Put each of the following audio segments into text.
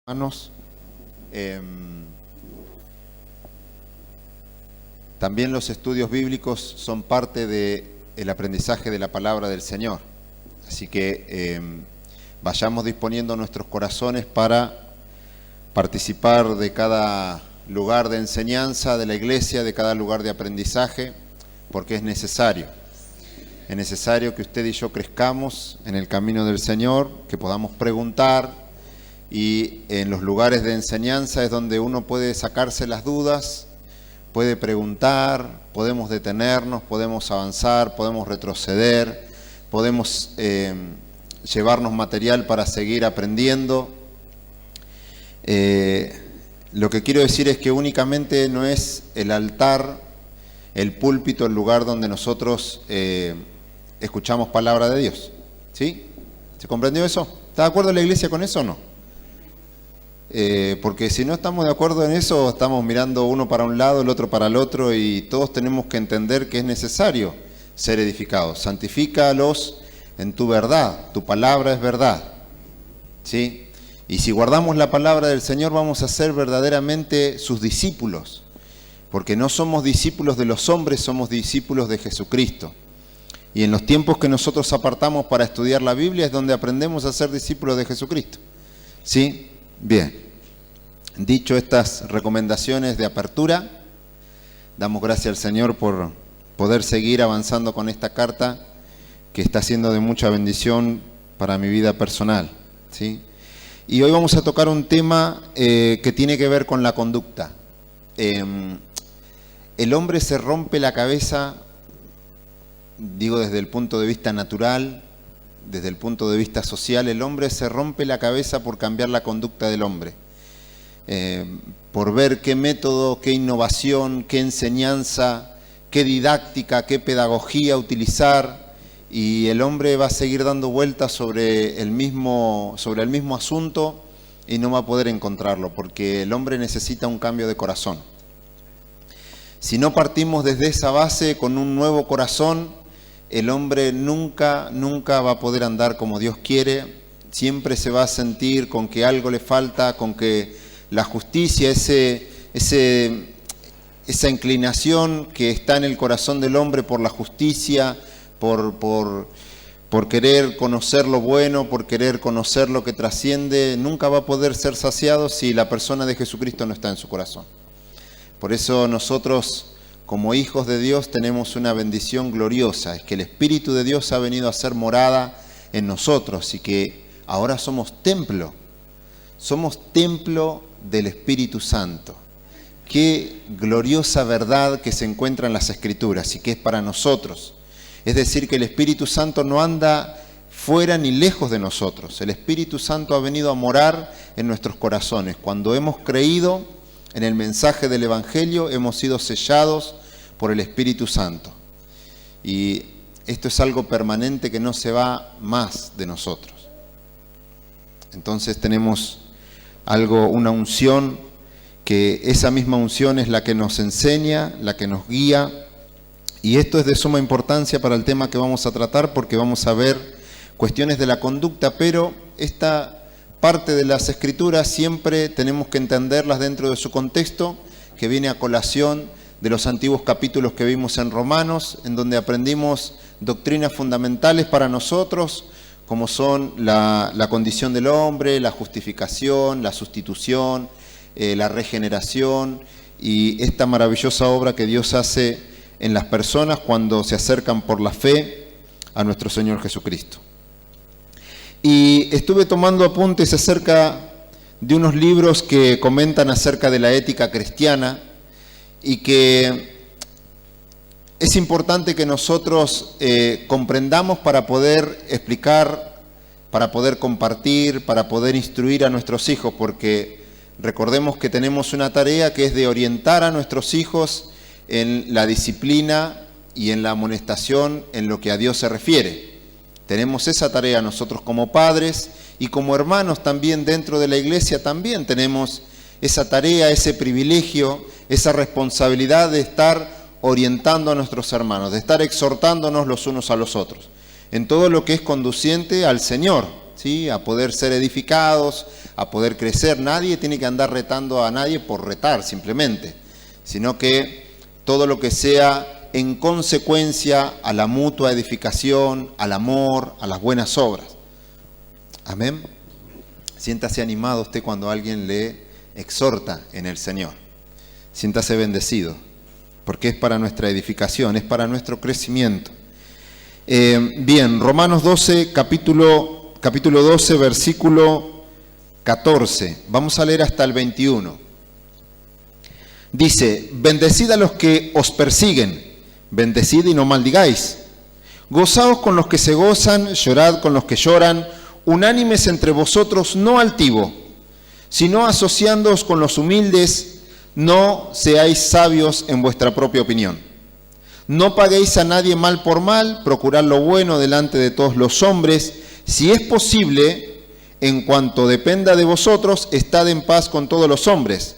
Hermanos, también los estudios bíblicos son parte del aprendizaje de la palabra del Señor. Así que vayamos disponiendo nuestros corazones para participar de cada lugar de enseñanza de la iglesia, de cada lugar de aprendizaje, porque es necesario. Es necesario que usted y yo crezcamos en el camino del Señor, que podamos preguntar. Y en los lugares de enseñanza es donde uno puede sacarse las dudas, puede preguntar, podemos detenernos, podemos avanzar, podemos retroceder, podemos llevarnos material para seguir aprendiendo. Lo que quiero decir es que únicamente no es el altar, el púlpito, el lugar donde nosotros escuchamos palabra de Dios. ¿Sí? ¿Se comprendió eso? ¿Está de acuerdo la iglesia con eso o no? Porque si no estamos de acuerdo en eso, estamos mirando uno para un lado, el otro para el otro, y todos tenemos que entender que es necesario ser edificados. Santifícalos en tu verdad, tu palabra es verdad, ¿sí? Y si guardamos la palabra del Señor, vamos a ser verdaderamente sus discípulos, porque no somos discípulos de los hombres, somos discípulos de Jesucristo. Y en los tiempos que nosotros apartamos para estudiar la Biblia es donde aprendemos a ser discípulos de Jesucristo, ¿sí? Bien, dicho estas recomendaciones de apertura, damos gracias al Señor por poder seguir avanzando con esta carta que está siendo de mucha bendición para mi vida personal, ¿sí? Y hoy vamos a tocar un tema que tiene que ver con la conducta. El hombre se rompe la cabeza, digo desde el punto de vista natural, desde el punto de vista social, el hombre se rompe la cabeza por cambiar la conducta del hombre, por ver qué método, qué innovación, qué enseñanza, qué didáctica, qué pedagogía utilizar, y el hombre va a seguir dando vueltas sobre el mismo asunto y no va a poder encontrarlo, porque el hombre necesita un cambio de corazón. Si no partimos desde esa base con un nuevo corazón, el hombre nunca va a poder andar como Dios quiere, siempre se va a sentir con que algo le falta, con que la justicia, esa inclinación que está en el corazón del hombre por la justicia, por querer conocer lo bueno, por querer conocer lo que trasciende, nunca va a poder ser saciado si la persona de Jesucristo no está en su corazón. Por eso nosotros, como hijos de Dios, tenemos una bendición gloriosa, es que el Espíritu de Dios ha venido a ser morada en nosotros y que ahora somos templo del Espíritu Santo. Qué gloriosa verdad que se encuentra en las Escrituras y que es para nosotros. Es decir, que el Espíritu Santo no anda fuera ni lejos de nosotros. El Espíritu Santo ha venido a morar en nuestros corazones. Cuando hemos creído en el mensaje del Evangelio, hemos sido sellados por el Espíritu Santo. Y esto es algo permanente que no se va más de nosotros. Entonces tenemos una unción, que esa misma unción es la que nos enseña, la que nos guía. Y esto es de suma importancia para el tema que vamos a tratar, porque vamos a ver cuestiones de la conducta, pero esta parte de las Escrituras siempre tenemos que entenderlas dentro de su contexto, que viene a colación de los antiguos capítulos que vimos en Romanos, en donde aprendimos doctrinas fundamentales para nosotros, como son la condición del hombre, la justificación, la sustitución, la regeneración y esta maravillosa obra que Dios hace en las personas cuando se acercan por la fe a nuestro Señor Jesucristo. Y estuve tomando apuntes acerca de unos libros que comentan acerca de la ética cristiana y que es importante que nosotros comprendamos para poder explicar, para poder compartir, para poder instruir a nuestros hijos, porque recordemos que tenemos una tarea que es de orientar a nuestros hijos en la disciplina y en la amonestación en lo que a Dios se refiere. Tenemos esa tarea nosotros como padres y como hermanos también dentro de la iglesia también tenemos esa tarea, ese privilegio, esa responsabilidad de estar orientando a nuestros hermanos, de estar exhortándonos los unos a los otros, en todo lo que es conduciente al Señor, ¿sí? A poder ser edificados, a poder crecer. Nadie tiene que andar retando a nadie por retar simplemente, sino que todo lo que sea en consecuencia a la mutua edificación, al amor, a las buenas obras. Amén. Siéntase animado usted cuando alguien le exhorta en el Señor. Siéntase bendecido, porque es para nuestra edificación, es para nuestro crecimiento. Bien, Romanos 12, capítulo 12, versículo 14. Vamos a leer hasta el 21. Dice: bendecid a los que os persiguen, bendecid y no maldigáis. Gozaos con los que se gozan, llorad con los que lloran, unánimes entre vosotros, no altivo, sino asociándoos con los humildes, no seáis sabios en vuestra propia opinión. No paguéis a nadie mal por mal, procurad lo bueno delante de todos los hombres. Si es posible, en cuanto dependa de vosotros, estad en paz con todos los hombres.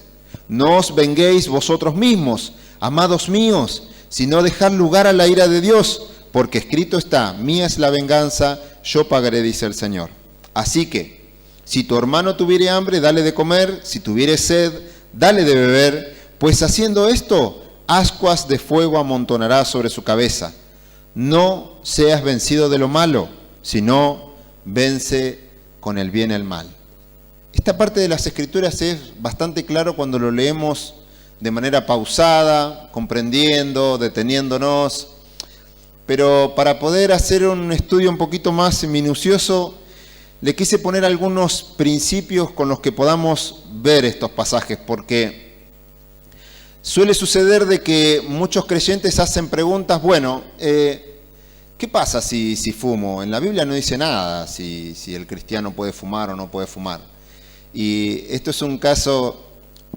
No os venguéis vosotros mismos, amados míos, sino dejad lugar a la ira de Dios, porque escrito está: mía es la venganza, yo pagaré, dice el Señor. Así que, si tu hermano tuviere hambre, dale de comer; si tuviere sed, dale de beber, pues haciendo esto, ascuas de fuego amontonará sobre su cabeza. No seas vencido de lo malo, sino vence con el bien el mal. Esta parte de las Escrituras es bastante claro cuando lo leemos de manera pausada, comprendiendo, deteniéndonos. Pero para poder hacer un estudio un poquito más minucioso, le quise poner algunos principios con los que podamos ver estos pasajes, porque suele suceder de que muchos creyentes hacen preguntas: bueno, ¿qué pasa si fumo? En la Biblia no dice nada si el cristiano puede fumar o no puede fumar. Y esto es un caso,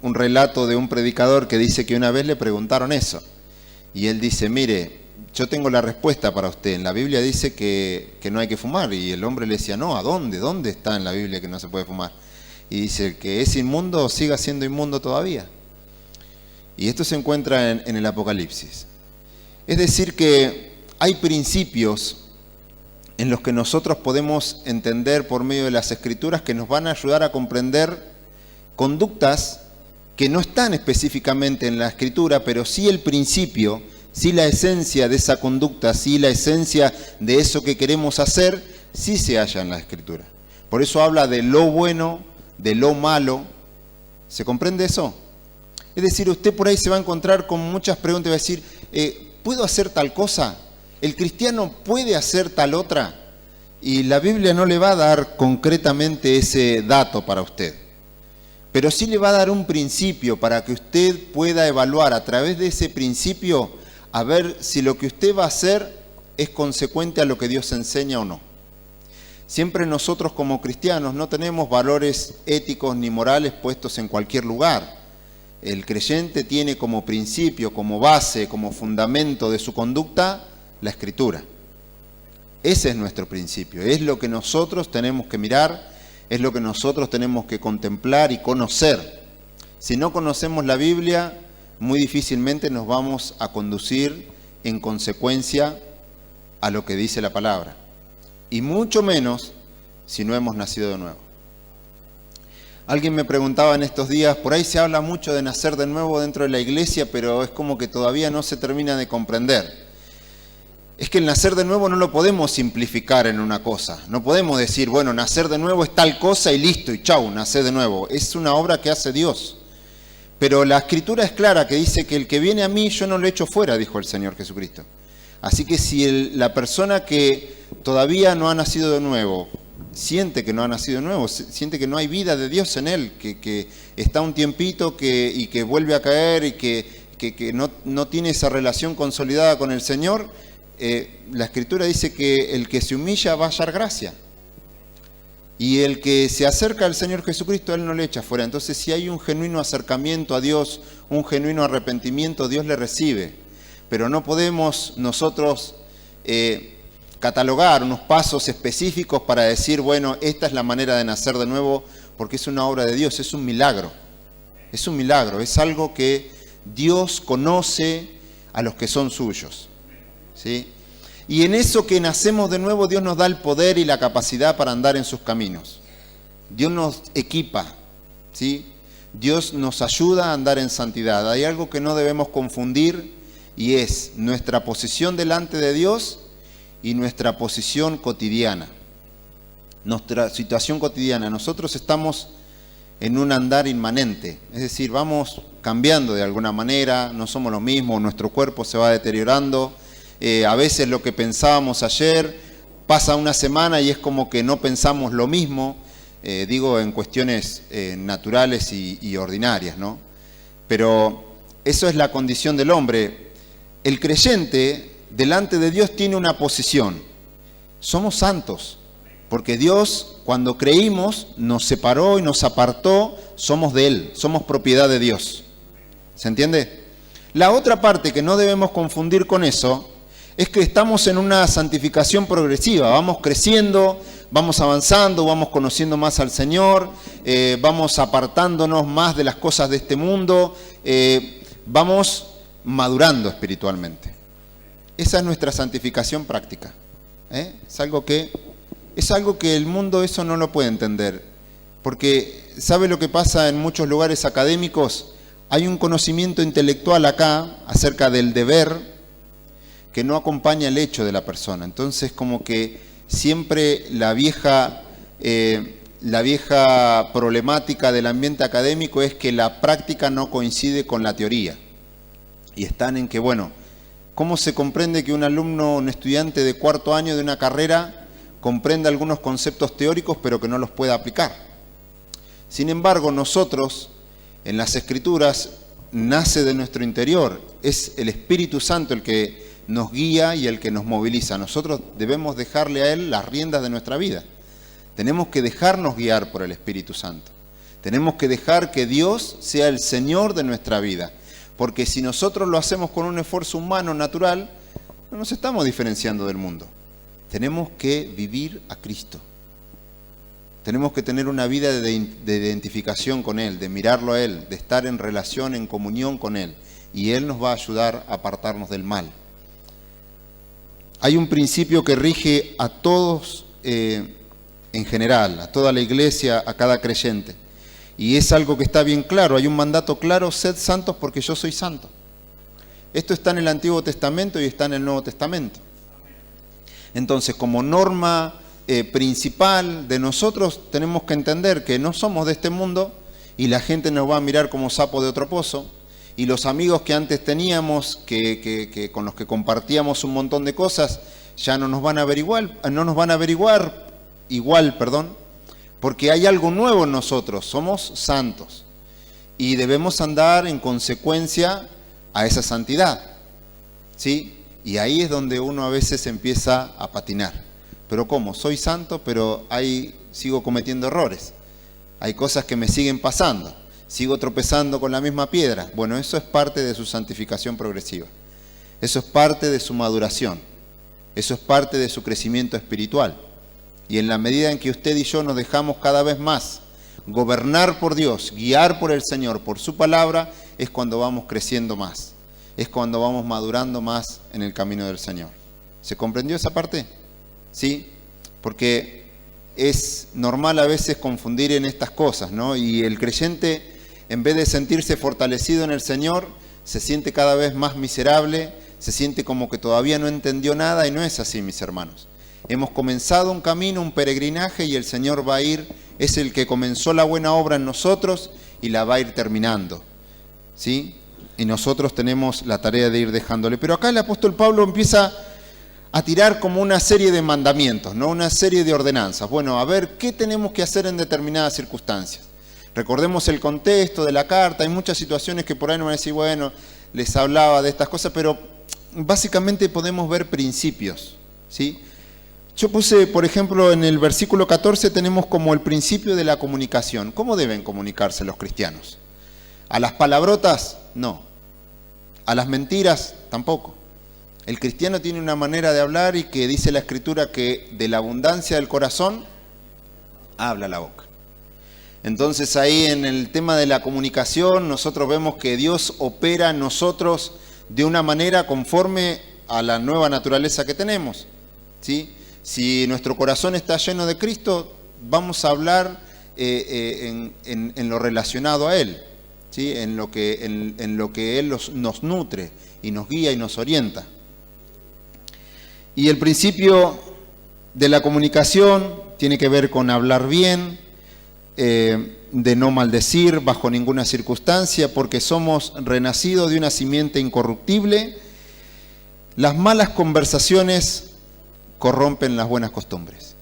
un relato de un predicador que dice que una vez le preguntaron eso. Y él dice: mire, yo tengo la respuesta para usted. En la Biblia dice que no hay que fumar. Y el hombre le decía: no, ¿a dónde? ¿Dónde está en la Biblia que no se puede fumar? Y dice: el que es inmundo siga siendo inmundo todavía. Y esto se encuentra en el Apocalipsis. Es decir que hay principios en los que nosotros podemos entender por medio de las Escrituras que nos van a ayudar a comprender conductas que no están específicamente en la Escritura, pero sí el principio, sí la esencia de esa conducta, sí la esencia de eso que queremos hacer, sí se halla en la Escritura. Por eso habla de lo bueno, de lo malo. ¿Se comprende eso? Es decir, usted por ahí se va a encontrar con muchas preguntas y va a decir: ¿puedo hacer tal cosa? ¿El cristiano puede hacer tal otra? Y la Biblia no le va a dar concretamente ese dato para usted, pero sí le va a dar un principio para que usted pueda evaluar a través de ese principio a ver si lo que usted va a hacer es consecuente a lo que Dios enseña o no. Siempre nosotros como cristianos no tenemos valores éticos ni morales puestos en cualquier lugar. El creyente tiene como principio, como base, como fundamento de su conducta la Escritura. Ese es nuestro principio, es lo que nosotros tenemos que mirar, es lo que nosotros tenemos que contemplar y conocer. Si no conocemos la Biblia, muy difícilmente nos vamos a conducir en consecuencia a lo que dice la palabra. Y mucho menos si no hemos nacido de nuevo. Alguien me preguntaba en estos días: por ahí se habla mucho de nacer de nuevo dentro de la iglesia, pero es como que todavía no se termina de comprender. Es que el nacer de nuevo no lo podemos simplificar en una cosa. No podemos decir: bueno, nacer de nuevo es tal cosa y listo, y chau, nacer de nuevo. Es una obra que hace Dios. Pero la Escritura es clara, que dice que el que viene a mí yo no lo echo fuera, dijo el Señor Jesucristo. Así que si la persona que todavía no ha nacido de nuevo siente que no ha nacido de nuevo, siente que no hay vida de Dios en él, que está un tiempito y que vuelve a caer y que no tiene esa relación consolidada con el Señor, la Escritura dice que el que se humilla va a hallar gracia. Y el que se acerca al Señor Jesucristo, Él no le echa fuera. Entonces, si hay un genuino acercamiento a Dios, un genuino arrepentimiento, Dios le recibe. Pero no podemos nosotros catalogar unos pasos específicos para decir: bueno, esta es la manera de nacer de nuevo, porque es una obra de Dios, es un milagro. Es un milagro, es algo que Dios conoce a los que son suyos. ¿Sí? Y en eso que nacemos de nuevo, Dios nos da el poder y la capacidad para andar en sus caminos. Dios nos equipa, ¿sí? Dios nos ayuda a andar en santidad. Hay algo que no debemos confundir y es nuestra posición delante de Dios y nuestra posición cotidiana. Nuestra situación cotidiana. Nosotros estamos en un andar inmanente, es decir, vamos cambiando de alguna manera, no somos los mismos, nuestro cuerpo se va deteriorando, a veces lo que pensábamos ayer pasa una semana y es como que no pensamos lo mismo, digo en cuestiones naturales y ordinarias, ¿no? Pero eso es la condición del hombre. El creyente delante de Dios tiene una posición, somos santos. Porque Dios, cuando creímos, nos separó y nos apartó, somos de Él, somos propiedad de Dios. ¿Se entiende? La otra parte que no debemos confundir con eso es que estamos en una santificación progresiva, vamos creciendo, vamos avanzando, vamos conociendo más al Señor, vamos apartándonos más de las cosas de este mundo, vamos madurando espiritualmente. Esa es nuestra santificación práctica. Es algo que el mundo eso no lo puede entender, porque ¿sabe lo que pasa en muchos lugares académicos? Hay un conocimiento intelectual acá acerca del deber que no acompaña el hecho de la persona. Entonces como que siempre la vieja problemática del ambiente académico es que la práctica no coincide con la teoría. Y están en que, bueno, ¿cómo se comprende que un alumno, un estudiante de cuarto año de una carrera comprende algunos conceptos teóricos pero que no los pueda aplicar? Sin embargo, nosotros en las Escrituras nace de nuestro interior, es el Espíritu Santo el que nos guía y el que nos moviliza. Nosotros debemos dejarle a Él las riendas de nuestra vida. Tenemos que dejarnos guiar por el Espíritu Santo. Tenemos que dejar que Dios sea el Señor de nuestra vida, porque si nosotros lo hacemos con un esfuerzo humano natural, no nos estamos diferenciando del mundo. Tenemos que vivir a Cristo. Tenemos que tener una vida de identificación con Él, de mirarlo a Él, de estar en relación, en comunión con Él. Y Él nos va a ayudar a apartarnos del mal. Hay un principio que rige a todos en general, a toda la iglesia, a cada creyente. Y es algo que está bien claro, hay un mandato claro: sed santos porque yo soy santo. Esto está en el Antiguo Testamento y está en el Nuevo Testamento. Entonces, como norma principal de nosotros, tenemos que entender que no somos de este mundo y la gente nos va a mirar como sapo de otro pozo, y los amigos que antes teníamos, con los que compartíamos un montón de cosas, ya no nos van a averiguar igual, porque hay algo nuevo en nosotros, somos santos y debemos andar en consecuencia a esa santidad, ¿sí? Y ahí es donde uno a veces empieza a patinar. Pero ¿cómo? Soy santo, pero sigo cometiendo errores. Hay cosas que me siguen pasando. Sigo tropezando con la misma piedra. Bueno, eso es parte de su santificación progresiva. Eso es parte de su maduración. Eso es parte de su crecimiento espiritual. Y en la medida en que usted y yo nos dejamos cada vez más gobernar por Dios, guiar por el Señor, por su palabra, es cuando vamos creciendo más. Es cuando vamos madurando más en el camino del Señor. ¿Se comprendió esa parte? ¿Sí? Porque es normal a veces confundir en estas cosas, ¿no? Y el creyente, en vez de sentirse fortalecido en el Señor, se siente cada vez más miserable, se siente como que todavía no entendió nada, y no es así, mis hermanos. Hemos comenzado un camino, un peregrinaje, y el Señor va a ir, es el que comenzó la buena obra en nosotros y la va a ir terminando, ¿sí? Y nosotros tenemos la tarea de ir dejándole. Pero acá el apóstol Pablo empieza a tirar como una serie de mandamientos, ¿no? Una serie de ordenanzas. Bueno, a ver, ¿qué tenemos que hacer en determinadas circunstancias? Recordemos el contexto de la carta. Hay muchas situaciones que por ahí nos van a decir, bueno, les hablaba de estas cosas, pero básicamente podemos ver principios, ¿sí? Yo puse, por ejemplo, en el versículo 14 tenemos como el principio de la comunicación. ¿Cómo deben comunicarse los cristianos? ¿A las palabrotas? No. ¿A las mentiras? Tampoco. El cristiano tiene una manera de hablar, y que dice la Escritura que de la abundancia del corazón habla la boca. Entonces ahí en el tema de la comunicación nosotros vemos que Dios opera en nosotros de una manera conforme a la nueva naturaleza que tenemos, ¿sí? Si nuestro corazón está lleno de Cristo, vamos a hablar en lo relacionado a Él, ¿sí? en lo que Él nos nutre y nos guía y nos orienta. Y el principio de la comunicación tiene que ver con hablar bien, de no maldecir bajo ninguna circunstancia, porque somos renacidos de una simiente incorruptible. Las malas conversaciones corrompen las buenas costumbres.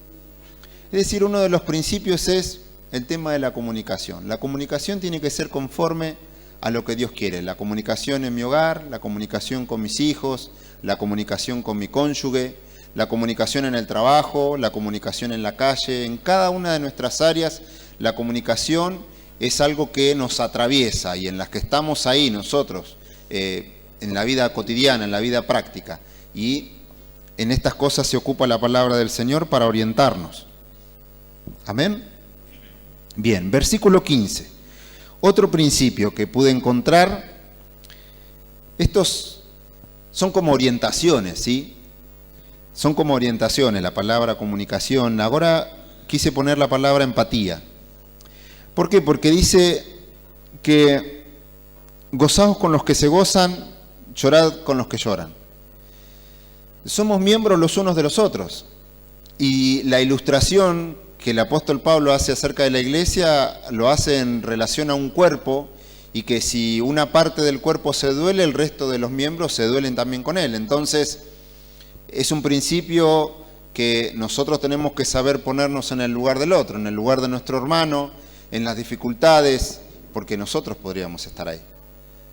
Es decir, uno de los principios es el tema de la comunicación. La comunicación tiene que ser conforme a lo que Dios quiere. La comunicación en mi hogar, la comunicación con mis hijos, la comunicación con mi cónyuge, la comunicación en el trabajo, la comunicación en la calle. En cada una de nuestras áreas, la comunicación es algo que nos atraviesa y en las que estamos ahí nosotros, en la vida cotidiana, en la vida práctica. Y en estas cosas se ocupa la palabra del Señor para orientarnos. Amén. Bien, versículo 15. Otro principio que pude encontrar, estos son como orientaciones, ¿sí? Son como orientaciones, la palabra comunicación. Ahora quise poner la palabra empatía. ¿Por qué? Porque dice que gozaos con los que se gozan, llorad con los que lloran. Somos miembros los unos de los otros. Y la ilustración que el apóstol Pablo hace acerca de la iglesia lo hace en relación a un cuerpo, y que si una parte del cuerpo se duele, el resto de los miembros se duelen también con él. Entonces, es un principio que nosotros tenemos que saber ponernos en el lugar del otro, en el lugar de nuestro hermano, en las dificultades, porque nosotros podríamos estar ahí.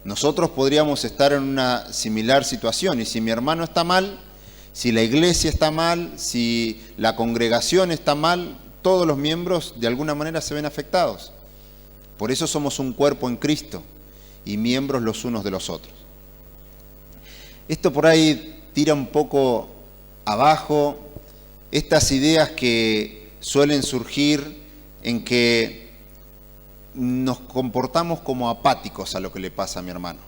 Nosotros podríamos estar en una similar situación, y si mi hermano está mal, si la iglesia está mal, si la congregación está mal, todos los miembros de alguna manera se ven afectados. Por eso somos un cuerpo en Cristo y miembros los unos de los otros. Esto por ahí tira un poco abajo estas ideas que suelen surgir en que nos comportamos como apáticos a lo que le pasa a mi hermano.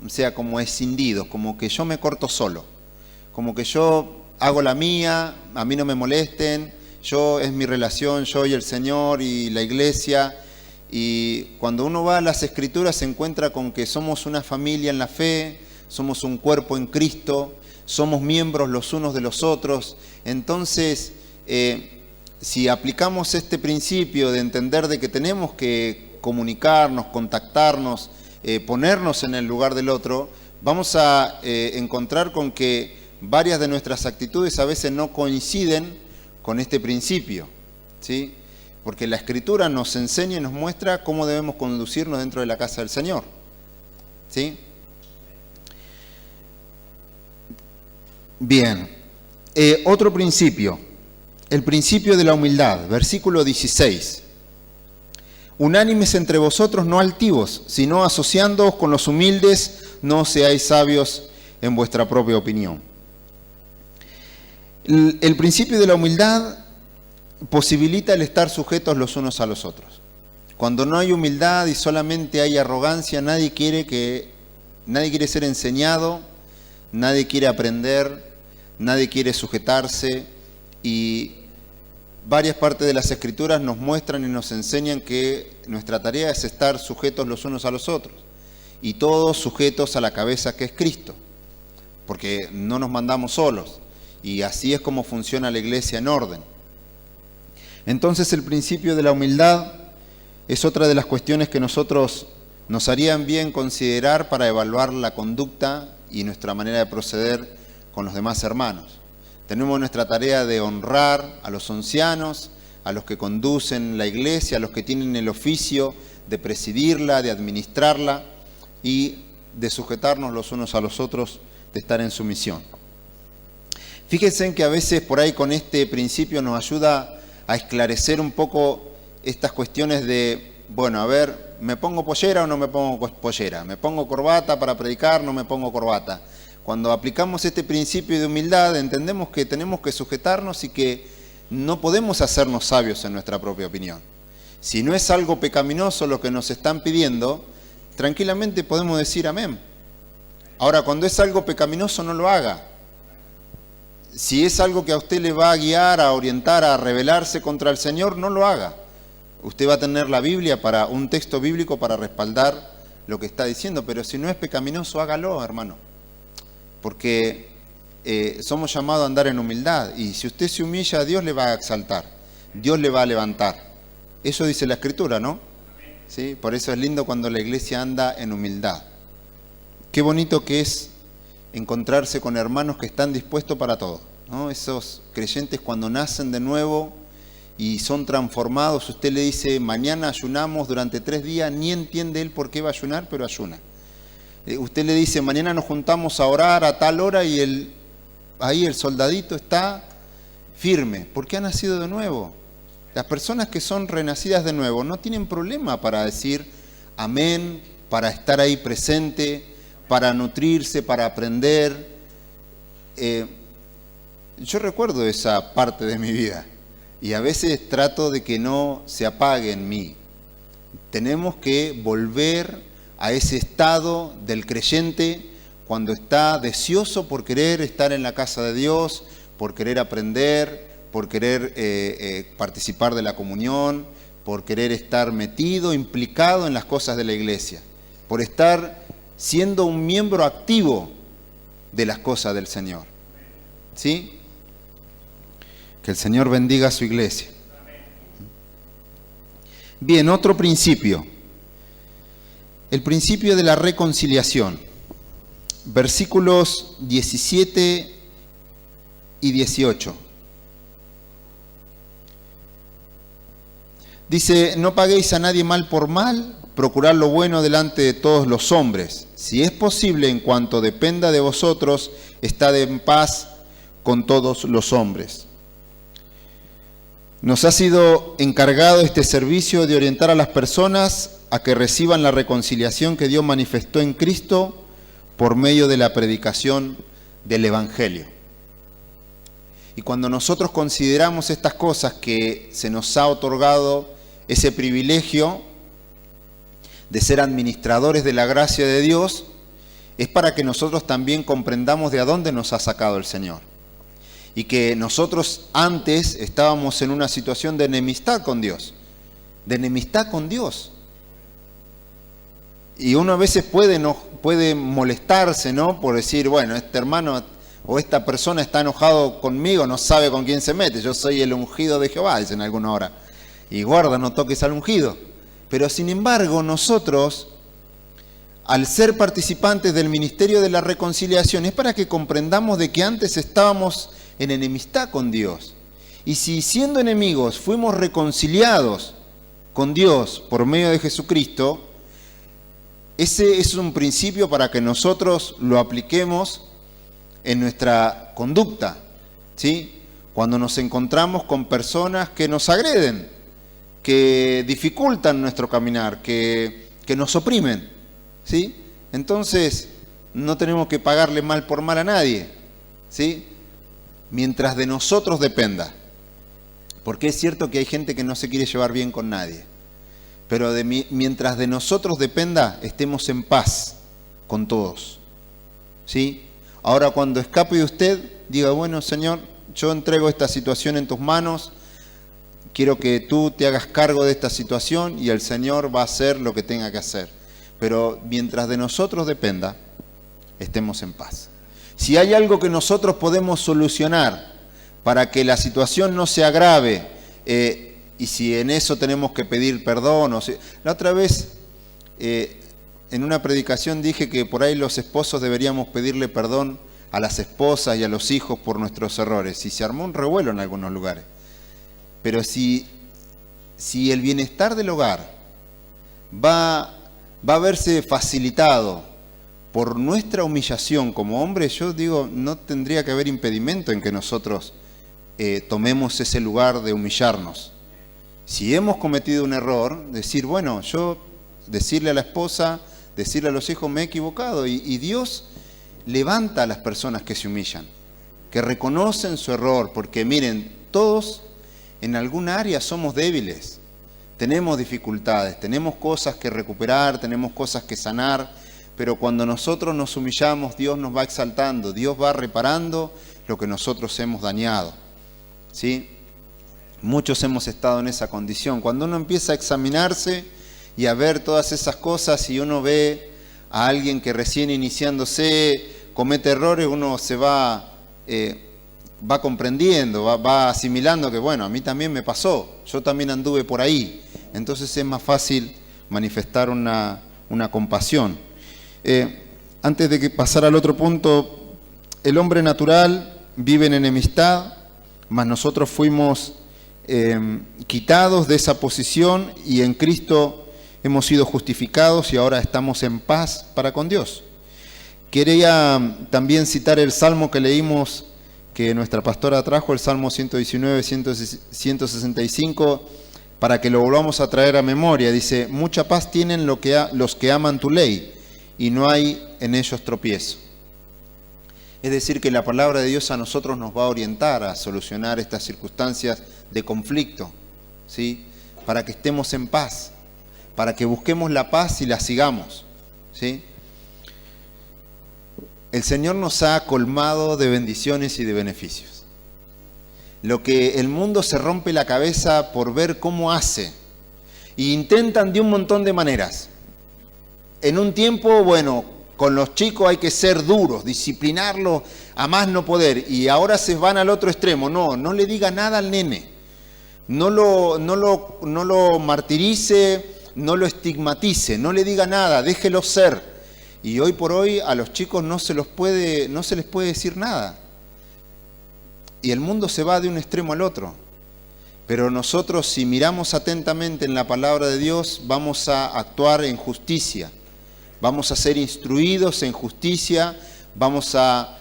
O sea, como escindidos, como que yo me corto solo, como que yo hago la mía, a mí no me molesten, yo es mi relación, yo y el Señor y la iglesia. Y cuando uno va a las Escrituras se encuentra con que somos una familia en la fe, somos un cuerpo en Cristo, somos miembros los unos de los otros. Entonces, si aplicamos este principio de entender de que tenemos que comunicarnos, contactarnos, ponernos en el lugar del otro, vamos a encontrar con que varias de nuestras actitudes a veces no coinciden con este principio, ¿sí? Porque la Escritura nos enseña y nos muestra cómo debemos conducirnos dentro de la casa del Señor, ¿sí? Bien, otro principio, el principio de la humildad, versículo 16. Unánimes entre vosotros, no altivos, sino asociándoos con los humildes, no seáis sabios en vuestra propia opinión. El principio de la humildad posibilita el estar sujetos los unos a los otros. Cuando no hay humildad y solamente hay arrogancia, nadie quiere ser enseñado, nadie quiere aprender, nadie quiere sujetarse, y varias partes de las Escrituras nos muestran y nos enseñan que nuestra tarea es estar sujetos los unos a los otros, y todos sujetos a la cabeza que es Cristo, porque no nos mandamos solos, y así es como funciona la iglesia en orden. Entonces el principio de la humildad es otra de las cuestiones que nosotros nos harían bien considerar para evaluar la conducta y nuestra manera de proceder con los demás hermanos. Tenemos nuestra tarea de honrar a los ancianos, a los que conducen la iglesia, a los que tienen el oficio de presidirla, de administrarla y de sujetarnos los unos a los otros, de estar en sumisión. Fíjense en que a veces por ahí con este principio nos ayuda a esclarecer un poco estas cuestiones de, bueno, a ver, ¿me pongo pollera o no me pongo pollera? ¿Me pongo corbata para predicar o no me pongo corbata? Cuando aplicamos este principio de humildad, entendemos que tenemos que sujetarnos y que no podemos hacernos sabios en nuestra propia opinión. Si no es algo pecaminoso lo que nos están pidiendo, tranquilamente podemos decir amén. Ahora, cuando es algo pecaminoso, no lo haga. Si es algo que a usted le va a guiar, a orientar, a rebelarse contra el Señor, no lo haga. Usted va a tener la Biblia para un texto bíblico para respaldar lo que está diciendo, pero si no es pecaminoso, hágalo, hermano. Porque somos llamados a andar en humildad, y si usted se humilla, Dios le va a exaltar, Dios le va a levantar. Eso dice la Escritura, ¿no? ¿Sí? Por eso es lindo cuando la iglesia anda en humildad. Qué bonito que es encontrarse con hermanos que están dispuestos para todo, ¿no? Esos creyentes cuando nacen de nuevo y son transformados, usted le dice, mañana ayunamos durante 3 días, ni entiende él por qué va a ayunar, pero ayuna. Usted le dice, mañana nos juntamos a orar a tal hora, y ahí el soldadito está firme, porque ha nacido de nuevo. Las personas que son renacidas de nuevo no tienen problema para decir amén, para estar ahí presente, para nutrirse, para aprender. Yo recuerdo esa parte de mi vida y a veces trato de que no se apague en mí. Tenemos que volver a ese estado del creyente cuando está deseoso por querer estar en la casa de Dios, por querer aprender, por querer participar de la comunión, por querer estar metido, implicado en las cosas de la iglesia, por estar siendo un miembro activo de las cosas del Señor. ¿Sí? Que el Señor bendiga a su iglesia. Bien, otro principio. El principio de la reconciliación. Versículos 17 y 18. Dice, no paguéis a nadie mal por mal, procurad lo bueno delante de todos los hombres. Si es posible, en cuanto dependa de vosotros, estad en paz con todos los hombres. Nos ha sido encargado este servicio de orientar a las personas a que reciban la reconciliación que Dios manifestó en Cristo por medio de la predicación del Evangelio. Y cuando nosotros consideramos estas cosas, que se nos ha otorgado ese privilegio de ser administradores de la gracia de Dios, es para que nosotros también comprendamos de a dónde nos ha sacado el Señor. Y que nosotros antes estábamos en una situación de enemistad con Dios. De enemistad con Dios. Y uno a veces puede molestarse, ¿no? Por decir, bueno, este hermano o esta persona está enojado conmigo, no sabe con quién se mete. Yo soy el ungido de Jehová, dicen alguna hora. Y guarda, no toques al ungido. Pero sin embargo, nosotros, al ser participantes del ministerio de la reconciliación, es para que comprendamos de que antes estábamos en enemistad con Dios. Y si siendo enemigos fuimos reconciliados con Dios por medio de Jesucristo, ese es un principio para que nosotros lo apliquemos en nuestra conducta, ¿sí? Cuando nos encontramos con personas que nos agreden, que dificultan nuestro caminar, que nos oprimen, ¿sí? Entonces, no tenemos que pagarle mal por mal a nadie, ¿sí? Mientras de nosotros dependa. Porque es cierto que hay gente que no se quiere llevar bien con nadie. Pero mientras de nosotros dependa, estemos en paz con todos. ¿Sí? Ahora, cuando escape de usted, diga, bueno, Señor, yo entrego esta situación en tus manos. Quiero que tú te hagas cargo de esta situación y el Señor va a hacer lo que tenga que hacer. Pero mientras de nosotros dependa, estemos en paz. Si hay algo que nosotros podemos solucionar para que la situación no se agrave, y si en eso tenemos que pedir perdón, la otra vez en una predicación dije que por ahí los esposos deberíamos pedirle perdón a las esposas y a los hijos por nuestros errores, y se armó un revuelo en algunos lugares. Pero si el bienestar del hogar va a verse facilitado por nuestra humillación como hombres, yo digo, no tendría que haber impedimento en que nosotros tomemos ese lugar de humillarnos. Si hemos cometido un error, decir, bueno, decirle a la esposa, decirle a los hijos, me he equivocado, y Dios levanta a las personas que se humillan, que reconocen su error, porque miren, todos en alguna área somos débiles, tenemos dificultades, tenemos cosas que recuperar, tenemos cosas que sanar, pero cuando nosotros nos humillamos, Dios nos va exaltando, Dios va reparando lo que nosotros hemos dañado, ¿sí? Muchos hemos estado en esa condición. Cuando uno empieza a examinarse y a ver todas esas cosas y uno ve a alguien que recién iniciándose comete errores, uno se va comprendiendo, va asimilando que bueno, a mí también me pasó, yo también anduve por ahí. Entonces es más fácil manifestar una compasión. Antes de pasar al otro punto, el hombre natural vive en enemistad, mas nosotros fuimos quitados de esa posición y en Cristo hemos sido justificados y ahora estamos en paz para con Dios. Quería también citar el salmo que leímos, que nuestra pastora trajo, el Salmo 119, 165, para que lo volvamos a traer a memoria. Dice: mucha paz tienen los que aman tu ley, y no hay en ellos tropiezo. Es decir, que la palabra de Dios a nosotros nos va a orientar a solucionar estas circunstancias de conflicto, ¿sí? Para que estemos en paz, para que busquemos la paz y la sigamos, ¿sí? El Señor nos ha colmado de bendiciones y de beneficios. Lo que el mundo se rompe la cabeza por ver cómo hace, e intentan de un montón de maneras. En un tiempo, bueno, con los chicos hay que ser duros, disciplinarlos a más no poder, y ahora se van al otro extremo. No le diga nada al nene, no lo martirice, no lo estigmatice, no le diga nada, déjelo ser. Y hoy por hoy a los chicos no se les puede decir nada. Y el mundo se va de un extremo al otro. Pero nosotros, si miramos atentamente en la palabra de Dios, vamos a actuar en justicia. Vamos a ser instruidos en justicia, vamos a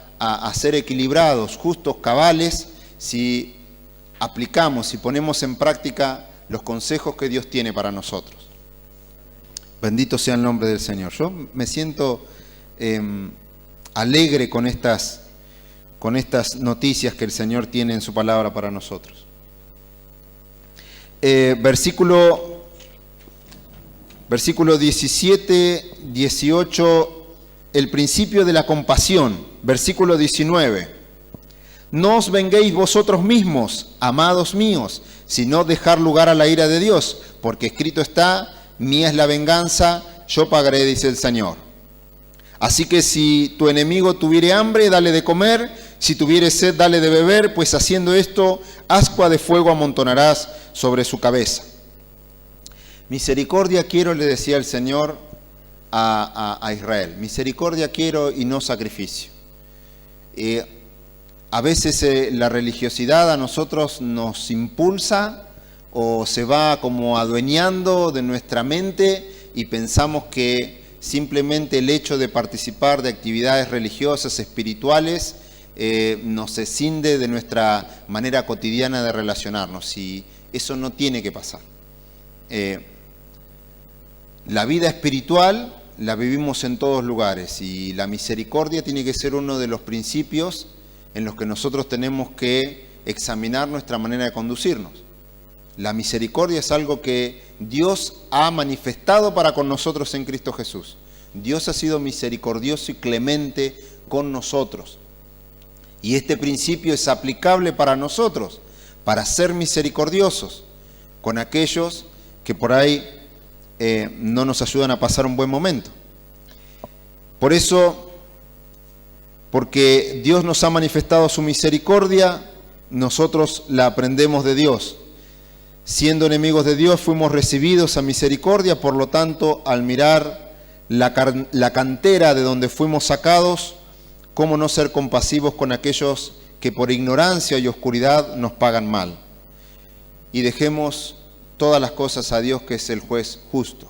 ser equilibrados, justos, cabales, si aplicamos y ponemos en práctica los consejos que Dios tiene para nosotros. Bendito sea el nombre del Señor. Yo me siento alegre con estas noticias que el Señor tiene en su palabra para nosotros. Versículo 17, 18, el principio de la compasión. Versículo 19. No os venguéis vosotros mismos, amados míos, sino dejar lugar a la ira de Dios, porque escrito está: mía es la venganza, yo pagaré, dice el Señor. Así que si tu enemigo tuviere hambre, dale de comer, si tuviere sed, dale de beber, pues haciendo esto, ascua de fuego amontonarás sobre su cabeza. Misericordia quiero, le decía el Señor a Israel. Misericordia quiero y no sacrificio. A veces la religiosidad a nosotros nos impulsa o se va como adueñando de nuestra mente y pensamos que simplemente el hecho de participar de actividades religiosas, espirituales, nos escinde de nuestra manera cotidiana de relacionarnos, y eso no tiene que pasar. La vida espiritual la vivimos en todos lugares, y la misericordia tiene que ser uno de los principios en los que nosotros tenemos que examinar nuestra manera de conducirnos. La misericordia es algo que Dios ha manifestado para con nosotros en Cristo Jesús. Dios ha sido misericordioso y clemente con nosotros. Y este principio es aplicable para nosotros, para ser misericordiosos con aquellos que por ahí no nos ayudan a pasar un buen momento. Por eso, porque Dios nos ha manifestado su misericordia, nosotros la aprendemos de Dios. Siendo enemigos de Dios, fuimos recibidos a misericordia, por lo tanto, al mirar la cantera de donde fuimos sacados, ¿cómo no ser compasivos con aquellos que por ignorancia y oscuridad nos pagan mal? Y dejemos todas las cosas a Dios, que es el juez justo.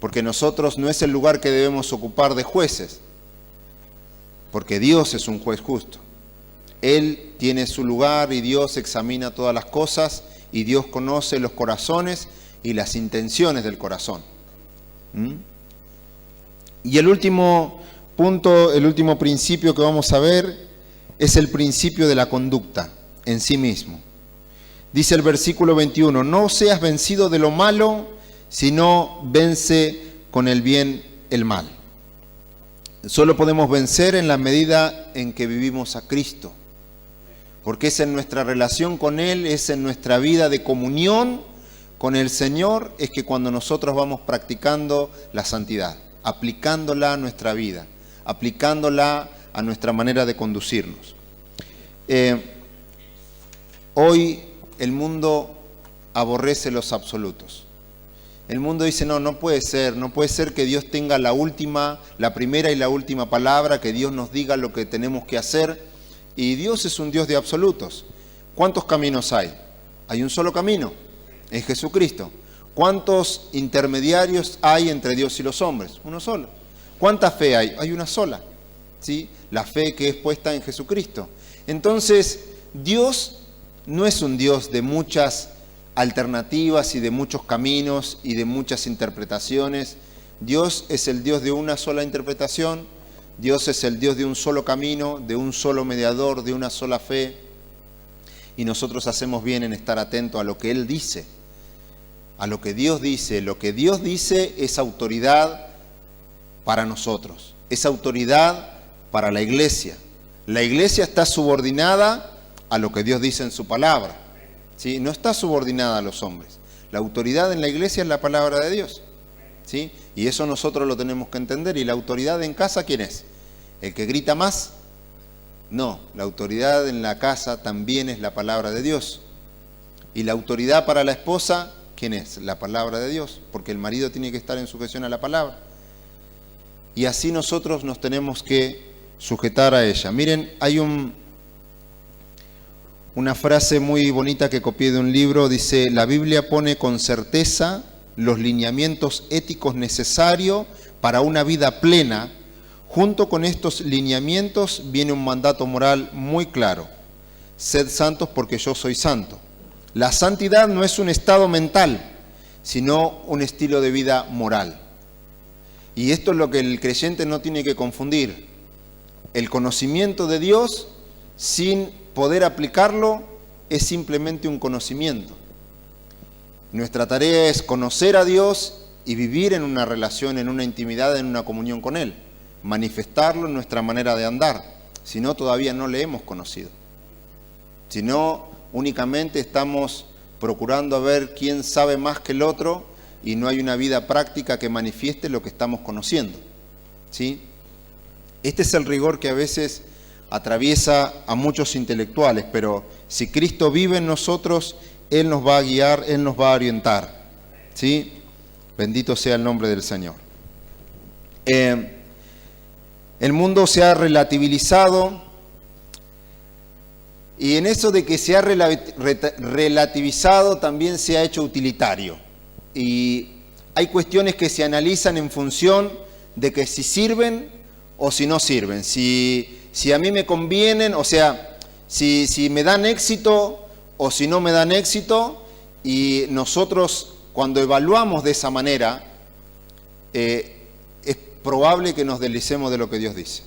Porque nosotros no es el lugar que debemos ocupar de jueces, porque Dios es un juez justo. Él tiene su lugar y Dios examina todas las cosas, y Dios conoce los corazones y las intenciones del corazón. Y el último punto, el último principio que vamos a ver es el principio de la conducta en sí mismo. Dice el versículo 21, no seas vencido de lo malo, sino vence con el bien el mal. Solo podemos vencer en la medida en que vivimos a Cristo. porque es en nuestra relación con Él, es en nuestra vida de comunión con el Señor, es que cuando nosotros vamos practicando la santidad, aplicándola a nuestra vida, aplicándola a nuestra manera de conducirnos. Hoy el mundo aborrece los absolutos. El mundo dice, no puede ser que Dios tenga la primera y la última palabra, que Dios nos diga lo que tenemos que hacer. Y Dios es un Dios de absolutos. ¿Cuántos caminos hay? Hay un solo camino, es Jesucristo. ¿Cuántos intermediarios hay entre Dios y los hombres? Uno solo. ¿Cuánta fe hay? Hay una sola, ¿sí? La fe que es puesta en Jesucristo. Entonces, Dios no es un Dios de muchas alternativas y de muchos caminos y de muchas interpretaciones. Dios es el Dios de una sola interpretación. Dios es el Dios de un solo camino, de un solo mediador, de una sola fe. Y nosotros hacemos bien en estar atentos a lo que Él dice, a lo que Dios dice. Lo que Dios dice es autoridad para nosotros, es autoridad para la iglesia. La iglesia está subordinada a lo que Dios dice en su palabra, ¿sí? No está subordinada a los hombres. La autoridad en la iglesia es la palabra de Dios, ¿sí? Y eso nosotros lo tenemos que entender. ¿Y la autoridad en casa quién es? ¿El que grita más? No, la autoridad en la casa también es la palabra de Dios. ¿Y la autoridad para la esposa quién es? La palabra de Dios, porque el marido tiene que estar en sujeción a la palabra. Y así nosotros nos tenemos que sujetar a ella. Miren, hay una frase muy bonita que copié de un libro, dice: la Biblia pone con certeza los lineamientos éticos necesarios para una vida plena. Junto con estos lineamientos viene un mandato moral muy claro: sed santos porque yo soy santo. La santidad no es un estado mental, sino un estilo de vida moral. Y esto es lo que el creyente no tiene que confundir. El conocimiento de Dios sin poder aplicarlo es simplemente un conocimiento. Nuestra tarea es conocer a Dios y vivir en una relación, en una intimidad, en una comunión con Él. Manifestarlo en nuestra manera de andar. Si no, todavía no le hemos conocido. Si no, únicamente estamos procurando a ver quién sabe más que el otro y no hay una vida práctica que manifieste lo que estamos conociendo, ¿sí? Este es el rigor que a veces atraviesa a muchos intelectuales, pero si Cristo vive en nosotros, Él nos va a guiar, Él nos va a orientar, ¿sí? Bendito sea el nombre del Señor. El mundo se ha relativizado, y en eso de que se ha relativizado también se ha hecho utilitario. Y hay cuestiones que se analizan en función de que si sirven o si no sirven. Si a mí me convienen, o sea, si me dan éxito o si no me dan éxito. Y nosotros cuando evaluamos de esa manera, es probable que nos deslicemos de lo que Dios dice.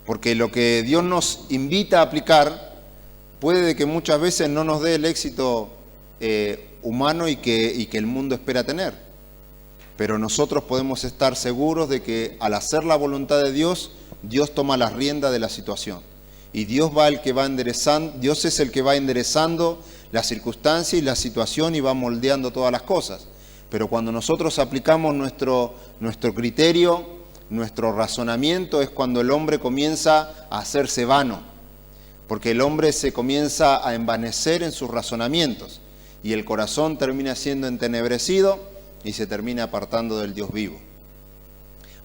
Porque lo que Dios nos invita a aplicar puede que muchas veces no nos dé el éxito humano y que el mundo espera tener. Pero nosotros podemos estar seguros de que al hacer la voluntad de Dios, Dios toma las riendas de la situación. Y Dios es el que va enderezando la circunstancia y la situación y va moldeando todas las cosas. Pero cuando nosotros aplicamos nuestro criterio, nuestro razonamiento, es cuando el hombre comienza a hacerse vano. Porque el hombre se comienza a envanecer en sus razonamientos. Y el corazón termina siendo entenebrecido y se termina apartando del Dios vivo.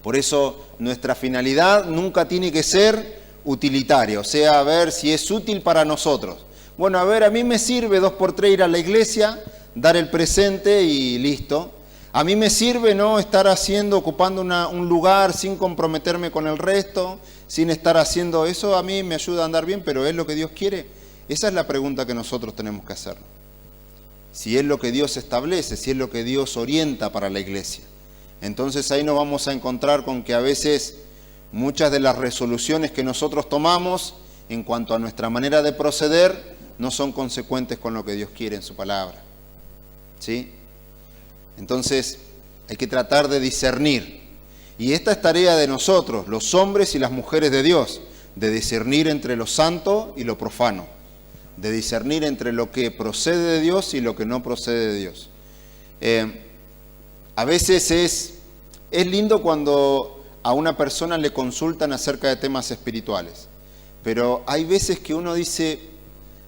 Por eso nuestra finalidad nunca tiene que ser utilitaria, o sea, a ver si es útil para nosotros. Bueno, a ver, a mí me sirve 2x3 ir a la iglesia, dar el presente y listo. A mí me sirve no estar ocupando un lugar sin comprometerme con el resto, sin estar haciendo eso, a mí me ayuda a andar bien, pero ¿es lo que Dios quiere? Esa es la pregunta que nosotros tenemos que hacer. Si es lo que Dios establece, si es lo que Dios orienta para la iglesia. Entonces ahí nos vamos a encontrar con que a veces muchas de las resoluciones que nosotros tomamos en cuanto a nuestra manera de proceder no son consecuentes con lo que Dios quiere en su palabra, ¿sí? Entonces hay que tratar de discernir. Y esta es tarea de nosotros, los hombres y las mujeres de Dios, de discernir entre lo santo y lo profano, de discernir entre lo que procede de Dios y lo que no procede de Dios. A veces es lindo cuando a una persona le consultan acerca de temas espirituales, pero hay veces que uno dice,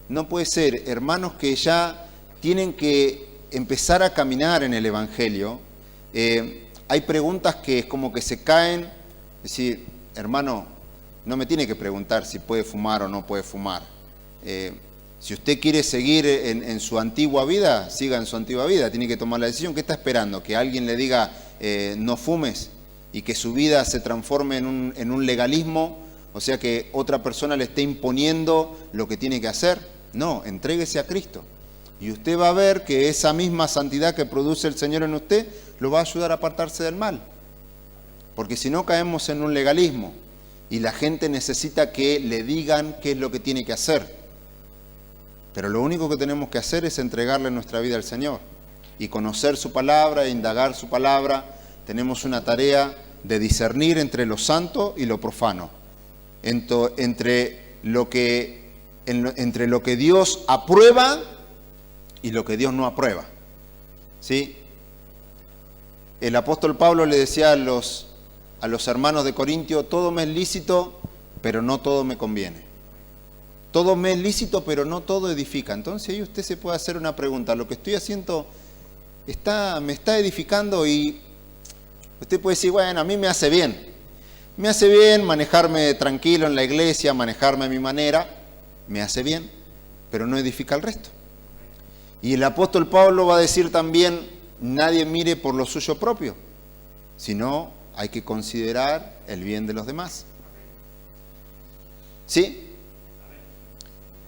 no puede ser, hermanos que ya tienen que empezar a caminar en el Evangelio, hay preguntas que es como que se caen, es decir, hermano, no me tiene que preguntar si puede fumar o no puede fumar. Si usted quiere seguir en su antigua vida, siga en su antigua vida, tiene que tomar la decisión. ¿Qué está esperando? ¿Que alguien le diga no fumes y que su vida se transforme en un legalismo? O sea, que otra persona le esté imponiendo lo que tiene que hacer. No, entréguese a Cristo. Y usted va a ver que esa misma santidad que produce el Señor en usted lo va a ayudar a apartarse del mal. Porque si no caemos en un legalismo y la gente necesita que le digan qué es lo que tiene que hacer. Pero lo único que tenemos que hacer es entregarle nuestra vida al Señor y conocer su palabra e indagar su palabra. Tenemos una tarea de discernir entre lo santo y lo profano, entre lo que Dios aprueba y lo que Dios no aprueba. ¿Sí? El apóstol Pablo le decía a los hermanos de Corintio, todo me es lícito, pero no todo me conviene. Todo me es lícito, pero no todo edifica. Entonces ahí usted se puede hacer una pregunta. Lo que estoy haciendo me está edificando, y usted puede decir, bueno, a mí me hace bien. Me hace bien manejarme tranquilo en la iglesia, manejarme a mi manera. Me hace bien, pero no edifica al resto. Y el apóstol Pablo va a decir también, nadie mire por lo suyo propio, sino hay que considerar el bien de los demás. ¿Sí?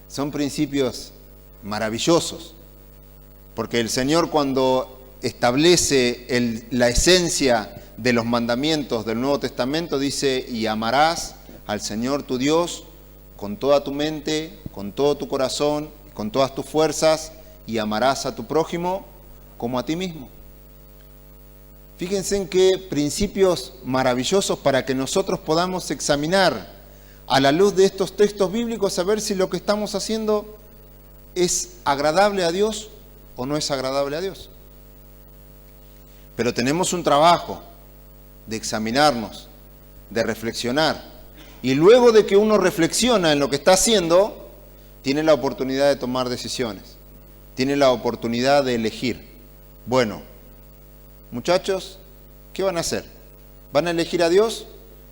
Son principios maravillosos, porque el Señor, cuando establece la esencia de los mandamientos del Nuevo Testamento, dice, y amarás al Señor tu Dios con toda tu mente, con todo tu corazón, con todas tus fuerzas, y amarás a tu prójimo como a ti mismo. Fíjense en qué principios maravillosos para que nosotros podamos examinar a la luz de estos textos bíblicos, a ver si lo que estamos haciendo es agradable a Dios o no es agradable a Dios. Pero tenemos un trabajo de examinarnos, de reflexionar. Y luego de que uno reflexiona en lo que está haciendo, tiene la oportunidad de tomar decisiones. Tiene la oportunidad de elegir. Bueno, muchachos, ¿qué van a hacer? ¿Van a elegir a Dios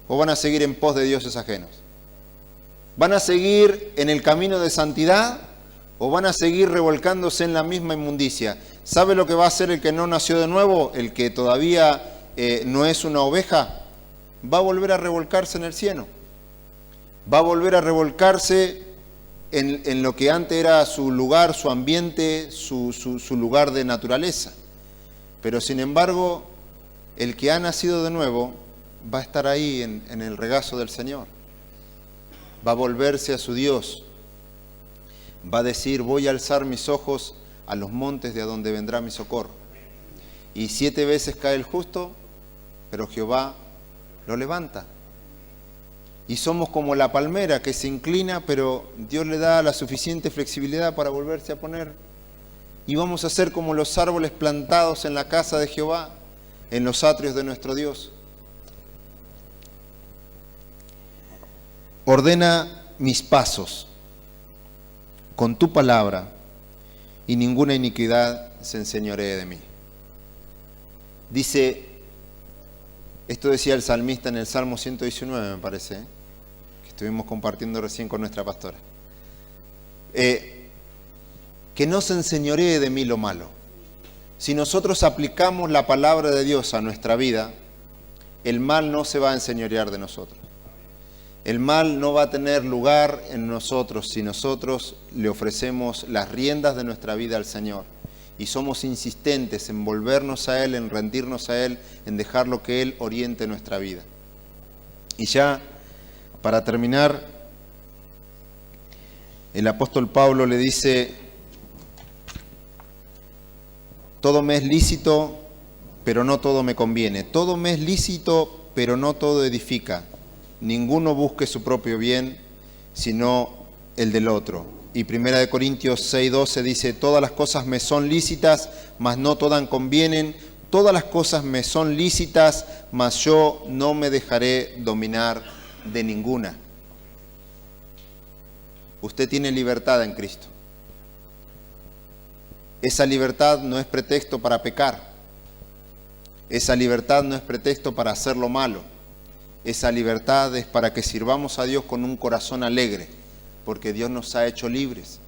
o van a seguir en pos de dioses ajenos? ¿Van a seguir en el camino de santidad o van a seguir revolcándose en la misma inmundicia? ¿Sabe lo que va a hacer el que no nació de nuevo? El que todavía no es una oveja. Va a volver a revolcarse en el cieno. Va a volver a revolcarse en lo que antes era su lugar, su ambiente, su lugar de naturaleza. Pero sin embargo, el que ha nacido de nuevo va a estar ahí en el regazo del Señor. Va a volverse a su Dios. Va a decir, voy a alzar mis ojos a los montes de donde vendrá mi socorro. Y 7 veces cae el justo, pero Jehová lo levanta. Y somos como la palmera que se inclina, pero Dios le da la suficiente flexibilidad para volverse a poner. Y vamos a ser como los árboles plantados en la casa de Jehová, en los atrios de nuestro Dios. Ordena mis pasos con tu palabra, y ninguna iniquidad se enseñoree de mí. Dice, esto decía el salmista en el Salmo 119, me parece, que estuvimos compartiendo recién con nuestra pastora. Que no se enseñoree de mí lo malo. Si nosotros aplicamos la palabra de Dios a nuestra vida, el mal no se va a enseñorear de nosotros. El mal no va a tener lugar en nosotros si nosotros le ofrecemos las riendas de nuestra vida al Señor y somos insistentes en volvernos a Él, en rendirnos a Él, en dejar lo que Él oriente nuestra vida. Y ya, para terminar, el apóstol Pablo le dice, todo me es lícito, pero no todo me conviene. Todo me es lícito, pero no todo edifica. ninguno busque su propio bien, sino el del otro. Y 1 Corintios 6:12 dice, todas las cosas me son lícitas, mas no todas convienen. Todas las cosas me son lícitas, mas yo no me dejaré dominar de ninguna. Usted tiene libertad en Cristo. Esa libertad no es pretexto para pecar. Esa libertad no es pretexto para hacer lo malo. Esa libertad es para que sirvamos a Dios con un corazón alegre, porque Dios nos ha hecho libres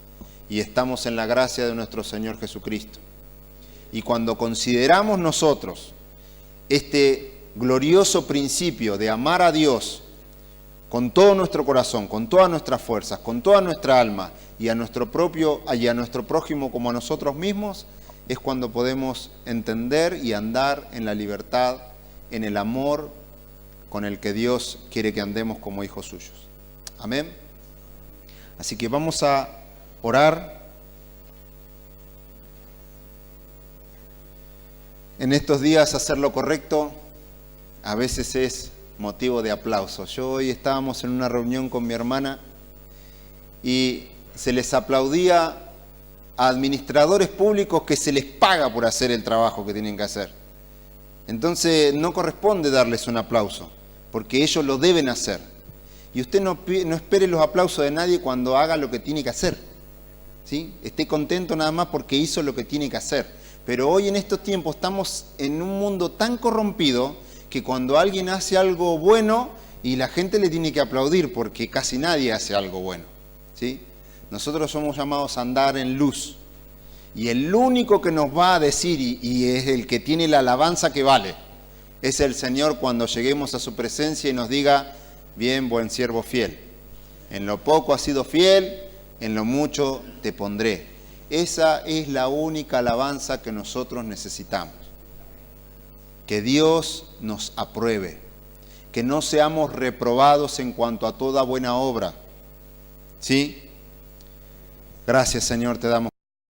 y estamos en la gracia de nuestro Señor Jesucristo. Y cuando consideramos nosotros este glorioso principio de amar a Dios con todo nuestro corazón, con todas nuestras fuerzas, con toda nuestra alma y a nuestro prójimo como a nosotros mismos, es cuando podemos entender y andar en la libertad, en el amor con el que Dios quiere que andemos como hijos suyos. Amén. Así que vamos a orar. En estos días hacer lo correcto a veces es motivo de aplauso. Hoy estábamos en una reunión con mi hermana y se les aplaudía a administradores públicos que se les paga por hacer el trabajo que tienen que hacer. Entonces no corresponde darles un aplauso, porque ellos lo deben hacer. Y usted no espere los aplausos de nadie cuando haga lo que tiene que hacer, ¿sí? Esté contento nada más porque hizo lo que tiene que hacer. Pero hoy en estos tiempos estamos en un mundo tan corrompido que cuando alguien hace algo bueno y la gente le tiene que aplaudir porque casi nadie hace algo bueno, ¿sí? Nosotros somos llamados a andar en luz y el único que nos va a decir y es el que tiene la alabanza que vale es el Señor cuando lleguemos a su presencia y nos diga, bien, buen siervo fiel, en lo poco has sido fiel, en lo mucho te pondré. Esa es la única alabanza que nosotros necesitamos. Que Dios nos apruebe, que no seamos reprobados en cuanto a toda buena obra. ¿Sí? Gracias, Señor, te damos.